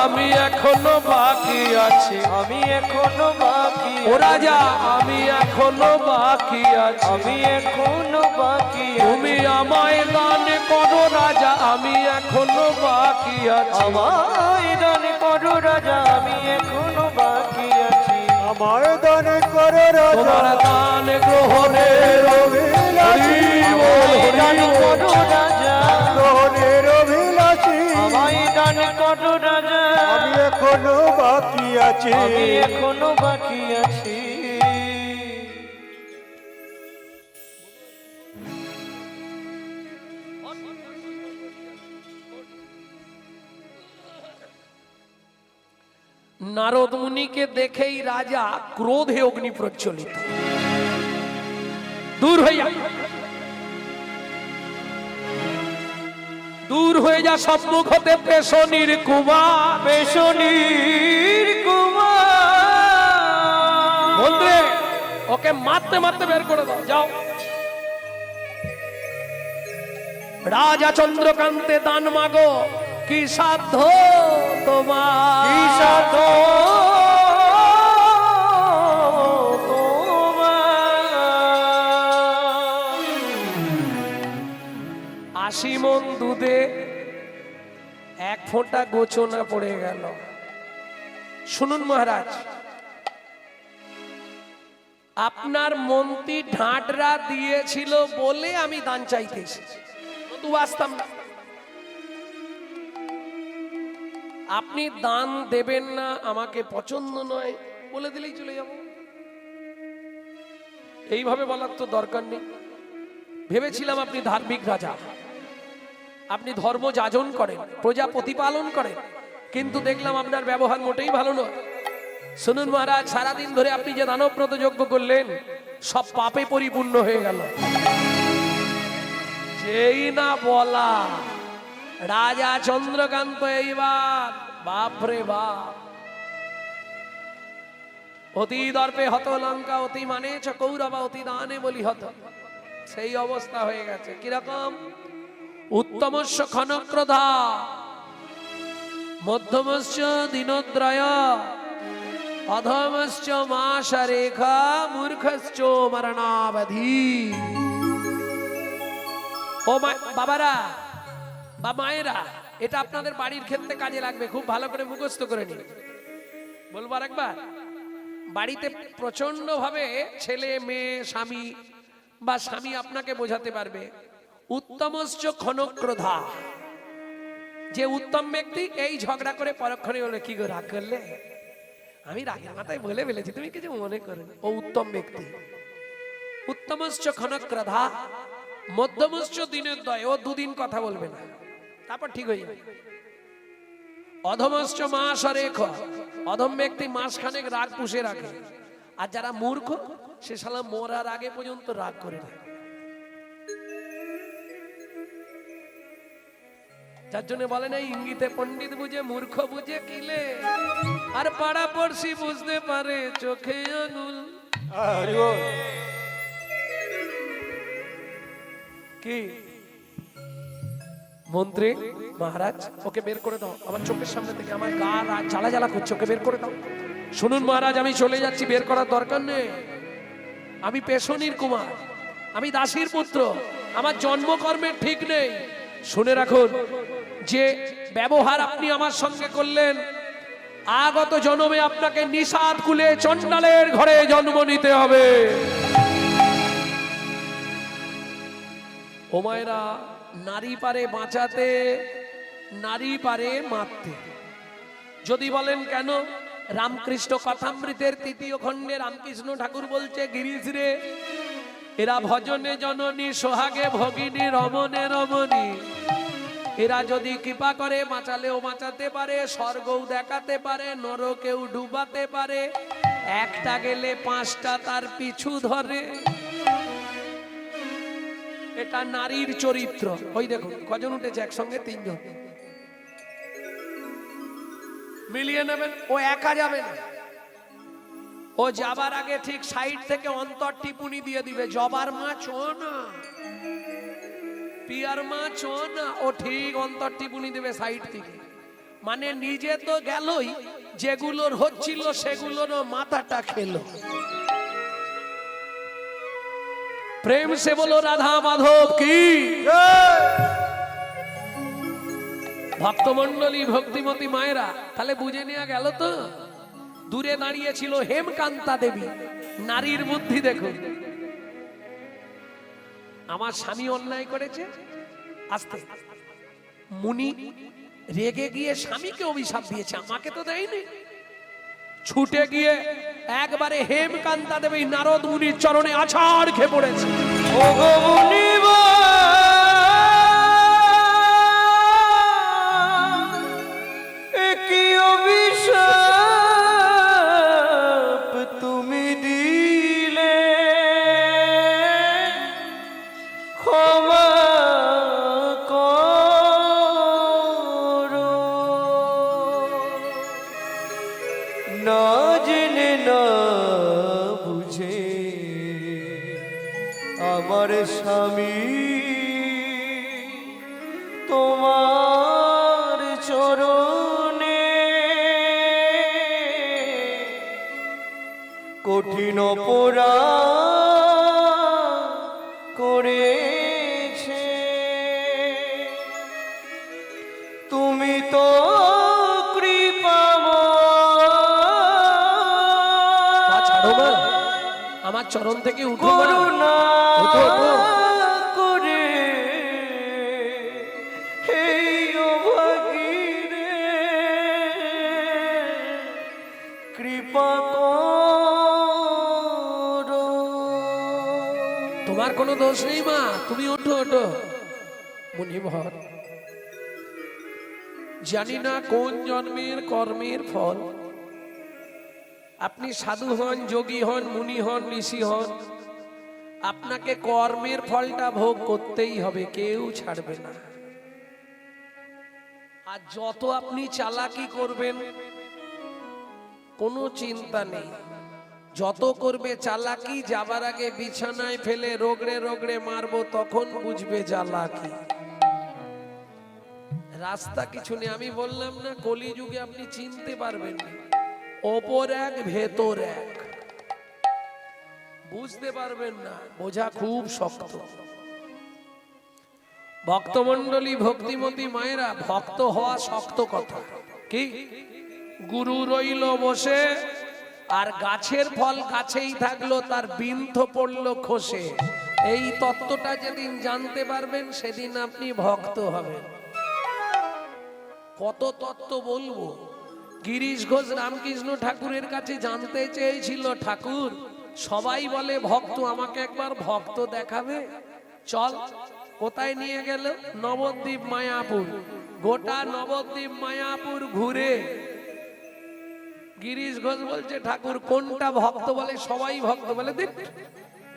আমি এখনো বাকি আছি, আমি এখনো বাকি, ও রাজা আমি এখনো বাকি আছি, আমি এখনো বাকি, তুমি আমায় দান করো রাজা, আমি এখনো বাকি আছি, আমায় দান করো রাজা, আমি এখনো বাকি আছি, আমায় দান করো রাজা, তোমার দান গ্রহণের অভিলাষী, দান করো রাজা, গ্রহণের অভিলাষী, আমায় দান করো রাজা, আমি এখনো বাকি আছি, আমি এখনো বাকি আছি। নারদ মুনিকে দেখেই রাজা ক্রোধে অগ্নি প্রজ্বলিত, দূর হয়ে যা, দূর হয়ে যা সম্মুখ হতে পেশনির কুমার, পেশনির কুমার, মন্ত্রী ওকে মারতে মারতে বের করে দাও, যাও। রাজা চন্দ্রকান্তে দান মাগো, কি সাধ্য তোমার, কি সাধ্য তোমার। 80 মণ দুধে 1 ফোঁটা গোচনা পড়ে গেল। শুনুন মহারাজ, আপনার মন্ত্রী ঢাঁটরা দিয়েছিল বলে আমি দান চাইতে এসেছি, নতু আসতাম না। আপনি দান দেবেন না, আমাকে পছন্দ নয় বলে দিলেই চলে যাব। এইভাবে বলার তো দরকার নেই। ভেবেছিলাম আপনি ধার্মিক রাজা, আপনি ধর্ম যাজন করেন, প্রজা প্রতিপালন করেন, কিন্তু দেখলাম আপনার ব্যবহার মোটেই ভালো নয়। শুনুন মহারাজ, সারাদিন ধরে আপনি যে দানব্রত যজ্ঞ করলেন সব পাপে পরিপূর্ণ হয়ে গেল। যেই না বলা রাজা চন্দ্রকান্ত এইবার বাপরে বাপ, অতি দর্পে হত লঙ্কা, অতি মানে চ কৌরবা, অতি দানে বলি হত। সেই অবস্থা হয়ে গেছে। কিরকম? উত্তমস্য ক্ষণক্রোধা, মধ্যমস্য দিনোদ্রয়, অধমশ্চ মাসরেখা, মূর্খশ্চ মরণাবধি। ও বাবারা বা মায়েরা, এটা আপনাদের বাড়ির ক্ষেত্রে কাজে লাগবে, খুব ভালো করে মুখস্থ করে নিন। বলবো আরেকবার, বাড়িতে প্রচন্ড ভাবে ছেলে মেয়ে স্বামী বা স্বামী আপনাকে বোঝাতে পারবে। উত্তমশ্চ ক্ষণক্রোধা, যে উত্তম ব্যক্তি এই ঝগড়া করে পরক্ষণে বলে কি গো রাগ করলে, আমি রাগের মাথায় বলে ফেলেছি, তুমি কিছু মনে করো না। ও উত্তম ব্যক্তি। উত্তমশ্চ ক্ষণক্রোধা, মধ্যমশ্চ দিনোদ্রয়, ও দুদিন কথা বলবে না, তারপর ঠিক হয়ে যাবে। অধমশ্চ মাসরেখ, অধম ব্যক্তি মাসখানেক রাগ পুষে রাখে। আর যারা মূর্খ, সে শালা মরার আগে পর্যন্ত রাগ করে রাখে। যার জন্য বলে না, ইঙ্গিতে পণ্ডিত বুঝে মূর্খ বুঝে কিলে, আর পাড়া পড়শি বুঝতে পারে চোখে আঙুল। হরি বল। কি মন্ত্রী মহারাজ, ওকে বের করে দাও আমার চোখের সামনে থেকে, আমার গা জ্বালা জ্বালা করছে, ওকে বের করে দাও। শুনুন মহারাজ, আমি চলে যাচ্ছি, বের করার দরকার নেই। আমি পেশনির কুমার, আমি দাসীর পুত্র, আমার জন্মকর্মের ঠিক নেই। শুনে রাখুন, যে ব্যবহার আপনি আমার সঙ্গে করলেন, আগত জন্মে আপনাকে নিষাদ কুলে চণ্ডালের ঘরে জন্ম নিতে হবে। ও মায়েরা, নারী পারে বাঁচাতে, নারী পারে মারতে। যদি বলেন কেন, রামকৃষ্ণ কথামৃতের ৩য় খণ্ডে রামকৃষ্ণ ঠাকুর বলছে, গিরিশ রে, এরা ভজনে জননী, সোহাগে ভগিনী, রমণে রমণী। এরা যদি কৃপা করে বাঁচালেও বাঁচাতে পারে, স্বর্গও দেখাতে পারে, নরকেও ডুবাতে পারে। একটা গেলে 5টা তার পিছু ধরে। এটা নারীর চরিত্র। ওই দেখুন কজন উঠেছে একসঙ্গে, 3 জন। মিলিয়ে নেবেন, ও একা যাবে না। ও যাবার আগে ঠিক সাইড থেকে অন্তর টিপুনি দিয়ে দিবে, জবার মা ছো না, পিয়ার মা ছো না। ও ঠিক অন্তর টিপুনি দেবে সাইড থেকে। মানে নিজে তো গেলই, যেগুলোর হচ্ছিল সেগুলোর মাথাটা খেলো। প্রেম সে বলো রাধা মাধব কি। ভক্তমন্ডলী, ভক্তিমতী মায়েরা, তাহলে বুঝে নেওয়া গেল তো। দূরে দাঁড়িয়ে ছিল হেমকান্তা দেবী। নারীর বুদ্ধি দেখুন। আমার স্বামী অন্যায় করেছে, আস্তে মুনি রেগে গিয়ে স্বামীকে অভিশাপ দিয়েছে, আমাকে তো দেয়নি। ছুটে গিয়ে একবারে হেমকান্তা দেবী নারদ মুনির চরণে আছাড় খেয়ে পড়েছে। ও গো মুনিব, কি অভিশাপ তুমি দিলে, ক্ষমা করো। না জেনে না বুঝে আমার স্বামী তোমার ওরা করেছে, তুমি তো ছাড়ো মা, আমার চরণ থেকে উঠো মা। করুণা ওঠো, ওঠো। করে এই অভাগীরে কৃপা করো। তোমার কোনো দোষ নেই মা, তুমি ওঠো ওঠো। মুনিভর, জানি না কোন জন্মের কর্মের ফল, আপনি সাধু হন, যোগী হন, মুনি হন, ঋষি হন, আপনাকে কর্মের ফলটা ভোগ করতেই হবে, কেউ ছাড়বে না। আর যত আপনি চালাকি করবেন কোনো চিন্তা নেই, যত করবে চালাকি, যাবার আগে বিছানায় ফেলে রগড়ে রগড়ে মারবো, তখন বুঝবে চালাকি। রাস্তা কিছু নেই, আমি বললাম না কলিযুগে আপনি চিনতে পারবেন না, ওপর এক ভেতর এক, বুঝতে পারবেন না, বোঝা খুব শক্ত। ভক্তমণ্ডলী, ভক্তিমতী মায়েরা, ভক্ত হওয়া শক্ত কথা। কি গুরু রইল বসে, আর গাছের ফল গাছেই থাকলো, তার বিন্ধ পড়লো খসে। এই তত্ত্বটা যেদিন জানতে পারবেন সেদিন আপনি ভক্ত হবেন। কত তত্ত্ব বলবো। গিরিশ ঘোষ রামকৃষ্ণ ঠাকুরের কাছে জানতে চেয়েছিল, ঠাকুর সবাই বলে ভক্ত, আমাকে একবার ভক্ত দেখাবে, চল। কোথায় নিয়ে গেল? নবদ্বীপ মায়াপুর। গোটা নবদ্বীপ মায়াপুর ঘুরে গিরিশ ঘোষ বলছে, ঠাকুর কোনটা ভক্ত? বলে সবাই ভক্ত। বলে দেখ,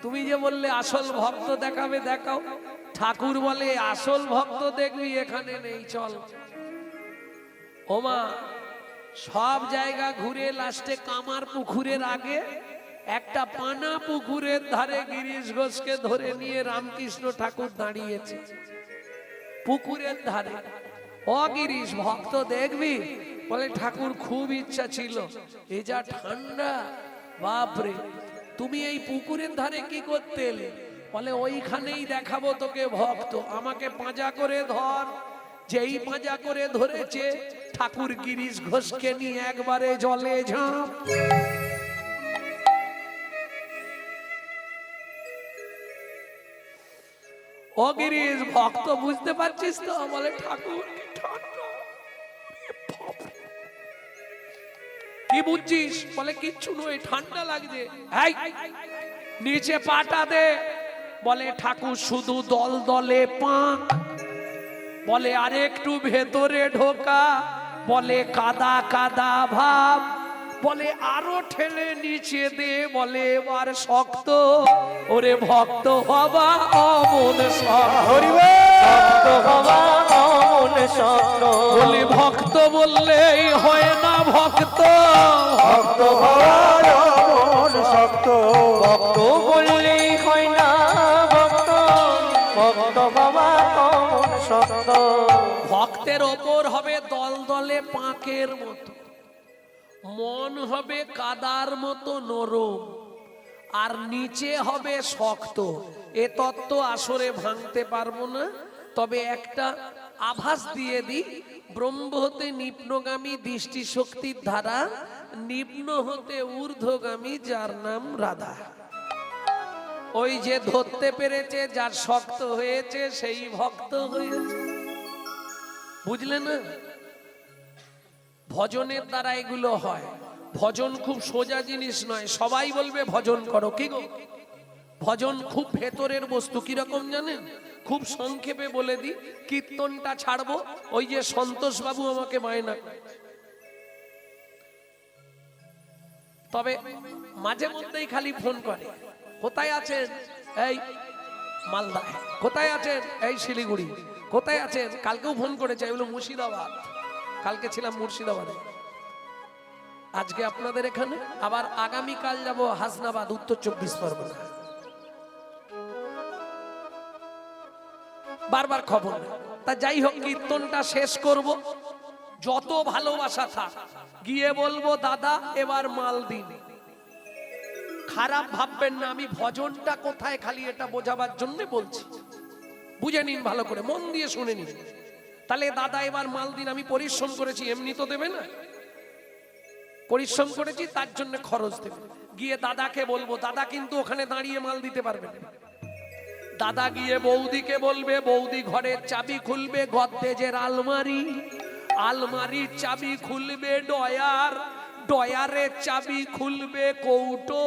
তুমি যে বললে আসল ভক্ত দেখাবে, দেখাও। ঠাকুর বলে আসল ভক্ত দেখবি এখানে নেই, চল। ওমা, সব জায়গা ঘুরে লাস্টে কামার পুকুরের আগে একটা পানা পুকুরের ধারে গিরিশ ঘোষকে ধরে নিয়ে রামকৃষ্ণ ঠাকুর দাঁড়িয়েছে পুকুরের ধারে। ও গিরিশ, ভক্ত দেখবি? বলে ঠাকুর খুব ইচ্ছা ছিল, এ যা ঠান্ডা, বাপরে। তুমি এই পুকুরের ধারে কি করতে এলে? বলে ওইখানেই দেখাবো তোকে ভক্ত, আমাকে পাঁজা করে ধর। যেই পাঁজা করে ধরেছে, ঠাকুর গিরিশ ঘোষকে নিয়ে একবারে জলে ঝাঁপ। ও গিরিশ, ভক্ত বুঝতে পারছিস তো? বলে ঠাকুর কি ঠান্ডা। কি বুঝছিস? বলে কিচ্ছু নয়, ঠান্ডা লাগছে। নিচে পাটা দে। বলে ঠাকুর শুধু দল দলে পা। বলে আর একটু ভেতরে ঢোকা। বলে কাদা কাদা ভাব। বলে আরো ঠেলে নিচে দে। বলে এবার শক্ত। ওরে ভক্ত হবা অমন ভক্ত হওয়া অমন শক্ত। বলে ভক্ত বললেই হয় না ভক্ত। ভক্ত হওয়া অমন শক্ত। ভক্ত বললেই হয় না ভক্ত। ভক্ত হওয়া অমন শক্ত। ভক্তের ওপর হবে দল দলে পাঁকের মতো, মন হবে কাদার মতো নরম, আর নিচে হবে শক্ত। এ তত্ত্ব আসরে ভাঙতে পারবো না, তবে একটা আভাস দিয়ে দিই। ব্রহ্ম হতে নিম্নগামী দৃষ্টিশক্তির ধারা, নিম্ন হতে ঊর্ধ্বগামী, যার নাম রাধা। ওই যে ধরতে পেরেছে, যার শক্ত হয়েছে, সেই ভক্ত হয়েছে। বুঝলে না? ভজনের দ্বারা এগুলো হয়। ভজন খুব সোজা জিনিস নয়। সবাই বলবে ভজন করো, কি গো? ভজন খুব ভেতরের বস্তু। কিরকম জানেন? খুব সংক্ষেপে বলে দিই, কীর্তনটা ছাড়বো। ওই যে সন্তোষ বাবু আমাকে বায়না করে, তবে মাঝে মধ্যেই খালি ফোন করে, কোথায় আছেন? এই মালদা। কোথায় আছেন? এই শিলিগুড়ি। কোথায় আছেন? কালকেও ফোন করেছে, এগুলো মুর্শিদাবাদ। কালকে ছিলাম মুর্শিদাবাদে, আজকে আপনাদের এখানে, আবার আগামীকাল যাব হাসনাবাদ, উত্তর 24 পরগনা। বারবার খবর। তা যাই হোক, কীর্তনটা শেষ করব। যত ভালোবাসা থাক, গিয়ে বলবো দাদা এবার মাল দিন। খারাপ ভাববেন না, আমি ভজনটা কোথায় খালি এটা বোঝাবার জন্য বলছি। বুঝে নিন ভালো করে, মন দিয়ে শুনে নিন। তাহলে দাদা এবার মাল দিন, আমি পরিশ্রম করেছি, এমনি তো দেবে না, পরিশ্রম করেছি তার জন্য খরচ দেবে। গিয়ে দাদাকে বলবো, দাদা কিন্তু ওখানে দাঁড়িয়ে মাল দিতে পারবে না। দাদা গিয়ে বৌদিকে বলবে, বৌদি ঘরের চাবি খুলবে গদ্দেজের আলমারি, আলমারির চাবি খুলবে ডয়ার, ডয়ারের চাবি খুলবে কৌটো,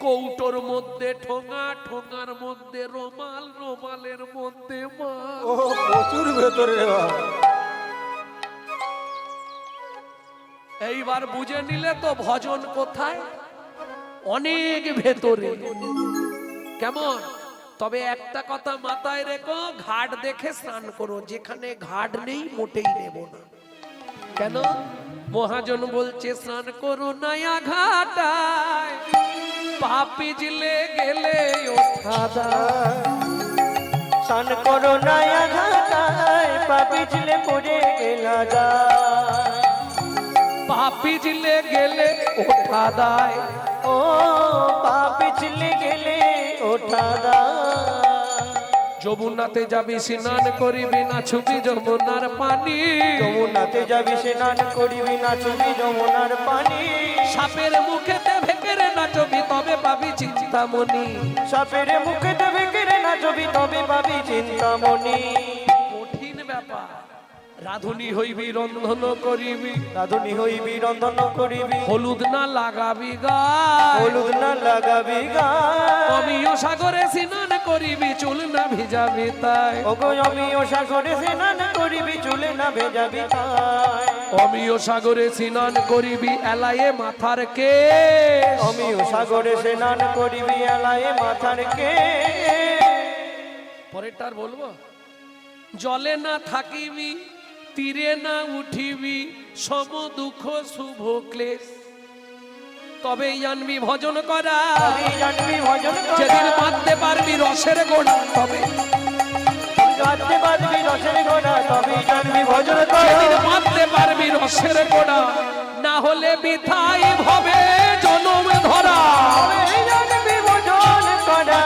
কৌটোর মধ্যে ঠোঙা, ঠোঙার মধ্যে রোমাল, রোমালের মধ্যে মাল। ও প্রচুর ভেতরে রে বাবা। এইবার বুঝে নিলে তো ভজন কোথায়, অনেক ভেতরে। কেমন? তবে একটা কথা মাথায় রেখো, ঘাট দেখে স্নান করো, যেখানে ঘাট নেই মোটেই নেব না। কেন? মহাজন বলছে স্নান করো নয়া ঘাটায়, পাপি জিলে গেলে ওঠা। স্নান করো নয়া ঘাটায়, পাপি ছিলে পড়ে গেলা যায়। পাপি জিলে গেলে ওঠা দায়, ও পাপি ছিলে গেলে ওঠা দায়। যমুনাতে যাবি স্নান করিবি না ছুবি যমুনার পানি, যমুনাতে যাবি স্নান করিবি না ছবি যমুনার পানি। সাপের মুখেতে ভেকেরে নাচবি তবে পাবি চিন্তামণি। সাপের মুখে দেবে কেড়ে না ছবি তবে পাবি চিন্তামণি। কঠিন ব্যাপার। রাধুনি হইবি রন্ধন করিবি, রাধুনি হইবি রন্ধন করিবি, হলুদ না লাগাবি গায়, হলুদ না লাগাবি গায়। অমিয় সাগরে স্নান করিবি চুল না ভিজাবি তাই, ওগো আমিও সাগরে স্নান করিবি চুলে না ভেজাবি তাই। অমিয় সাগরে স্নান করিবি এলায়ে মাথার কেশ, আমিও সাগরে স্নান করিবি এলায়ে মাথার কেশ। পরেরটার বলবো, জলে না থাকিবি তীরে না উঠিবি সম দুঃখ শুভ ক্লেশ, তবেই জানবি ভজন করা। তবে জানবি ভজন করা। যেদিন বাঁধতে পারবি রসের গোড়া, তবে গাতে বাঁধবি রসের গোড়া, তবে জানবি ভজন করা। যেদিন বাঁধতে পারবি রসের গোড়া, না হলে বৃথাই হবে জনম ধরা। তবেই জানবি ভজন করা,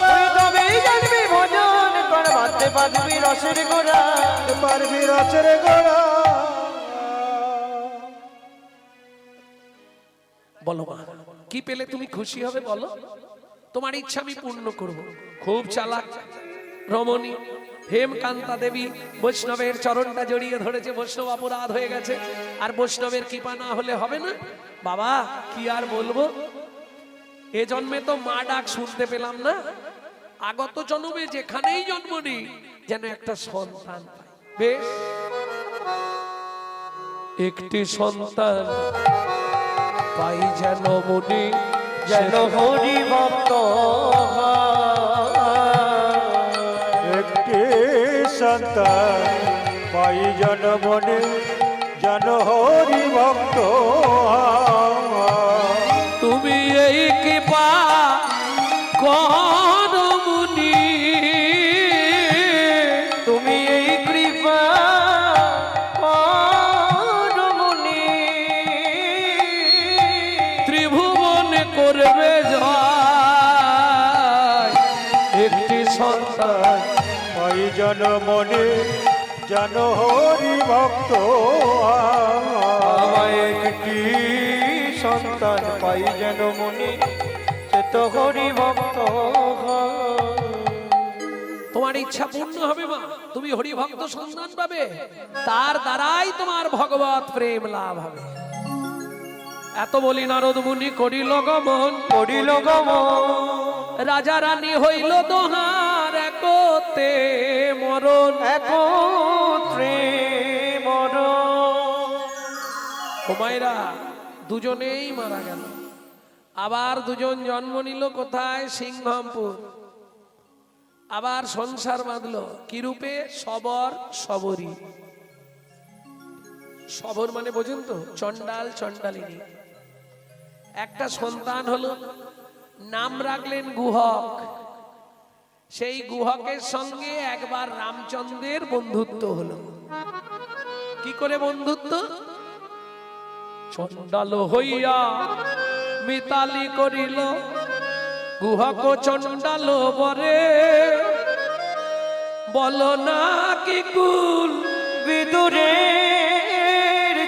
তুই তবেই জানবি ভজন করা। বাঁধতে বাঁধবি রসের গোড়া, পারবি রচের গোড়া। বলো মা, কি পেলে তুমি খুশি হবে বলো? তোমার ইচ্ছা আমি পূর্ণ করব। খুব চালাক রমণী হেমকান্তা দেবী বৈষ্ণবের চরণটা জড়িয়ে ধরেছে, বৈষ্ণব অপরাধ হয়ে গেছে, আর বৈষ্ণবের কৃপা না হলে হবে না। বাবা কি আর বলবো, এ জন্মে তো মা ডাক শুনতে পেলাম না, আগত জন্মে যেখানেই জন্ম নিই যেন একটা সন্তান পাই। বেশ, একটি সন্তান পাই যেন মনে, যেন হরি ভক্ত একটি সন্তান পাই জন মনে, যেন হরি ভক্ত। তুমি এই কৃপা করো মুনি, তুমি এই কৃপা করো মুনি। ত্রিভুবন করবে জয়, একটি সন্তান পাই জন মনে, যেন হরি ভক্ত। আমায় একটি সন্তান পাই যেন মনে, সে তো হরি ভক্ত। তোমার ইচ্ছা পূর্ণ হবে মা, তুমি হরি ভক্ত সন্তান পাবে, তার দ্বারাই তোমার ভগবত প্রেম লাভ হবে। এত বলি নারদ মুনি করিল গমন, করিল গমন, রাজা রানী হইল দোহার একতে মরণ। একত্রে মরণ। হুমায়রা দুজনেই মারা গেল, আবার দুজন জন্ম নিল কোথায়? সিংহামপুর। আবার সংসার বাঁধলো কি রূপে? সবর সবরী। সবর মানে বোঝেন তো, চন্ডাল চন্ডালিনী। একটা সন্তান হলো, নাম রাখলেন গুহক। সেই গুহকের সঙ্গে একবার রামচন্দ্রের বন্ধুত্ব হলো। কি করে বন্ধুত্ব? চন্ডাল হইয়া মিতালি করিল গুহক চণ্ডাল বরে বলো না কি কুল বিদুরের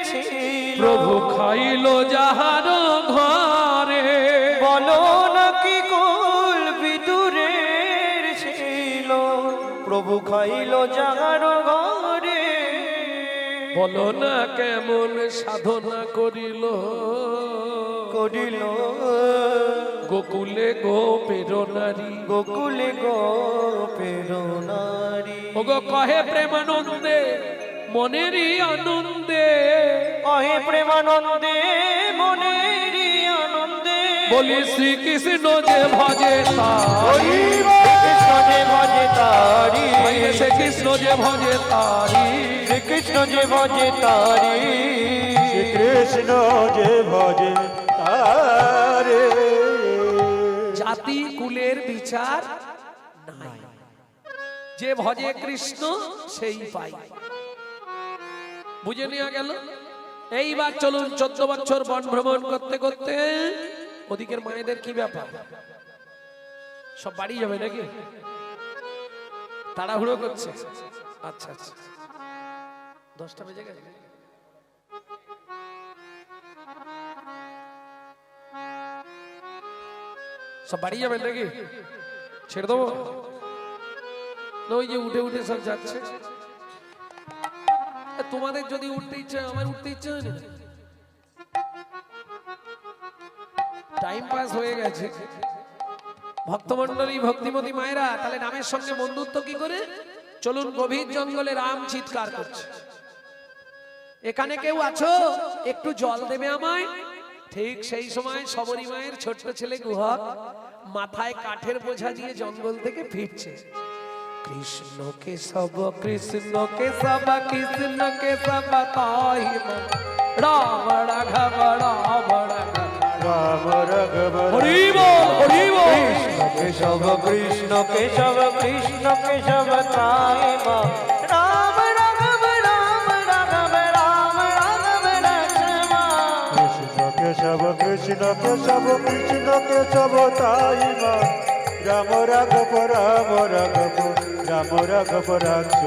ছিল প্রভু খাইল যাহার ঘরে বলো নাকি কুল বিদুরের ছিল প্রভু খাইল যাহার ঘরে বলো না কেমন সাধনা করিল করিল গোকুলে গোপের নারী গোকুলে গোপের নারী ওগো কহে প্রেমানন্দে মনেরই আনন্দে অহে প্রেমানন্দে মনেরই আনন্দে বলি শ্রীকৃষ্ণ যে ভজে তারি কৃষ্ণ যে ভজে তারি শ্রীকৃষ্ণ যে ভজে তারি কৃষ্ণ যে ভজে তারি কৃষ্ণ যে ভজে তারে জাতি কুলের বিচার নাই যে ভজে কৃষ্ণ সেই পাই বুঝে নেওয়া গেল এইবার চলুন 14 বছর বন ভ্রমণ করতে করতে ওদিকের মায়েদের কি ব্যাপার সব বাড়ি যাবে নাকি তাড়াহুড়ো করছে আচ্ছা আচ্ছা 10টা বেজে গেছে সব বাড়ি যাবেন নাকি ছেড়ে দেবো না ওই যে উঠে উঠে সব যাচ্ছে তোমাদের যদি উঠতে ইচ্ছা আমার উঠতে ইচ্ছা হয় না টাইম পাস হয়ে গেছে ভক্তমন্ডলী ভক্তিমতী মায়েরা তাহলে রামের সঙ্গে বন্ধুত্ব কি করে চলুন গভীর জঙ্গলে রাম চিৎকার করছে এখানে কেউ আছো একটু জল দেবে আমায় ঠিক সেই সময় শবরী মায়ের ছোট্ট ছেলে গুহক মাথায় কাঠের বোঝা দিয়ে জঙ্গল থেকে ফিরছে কৃষ্ণ কে সব কৃষ্ণ কে সব কৃষ্ণ কে সব তাই রাম রাঘব রাম রাঘব রাম রাঘব হরি বল হরি বল কেশব কৃষ্ণ কেশব কৃষ্ণ কেশব তাই মা রাম রাঘব রাম রাঘব রাম রাঘব লক্ষ্মণ কৃষ্ণ কেশব কৃষ্ণ কেশব কৃষ্ণ কেশব তাই মা রাম রাঘব রাম রাঘব রাম রাঘব রাজ্য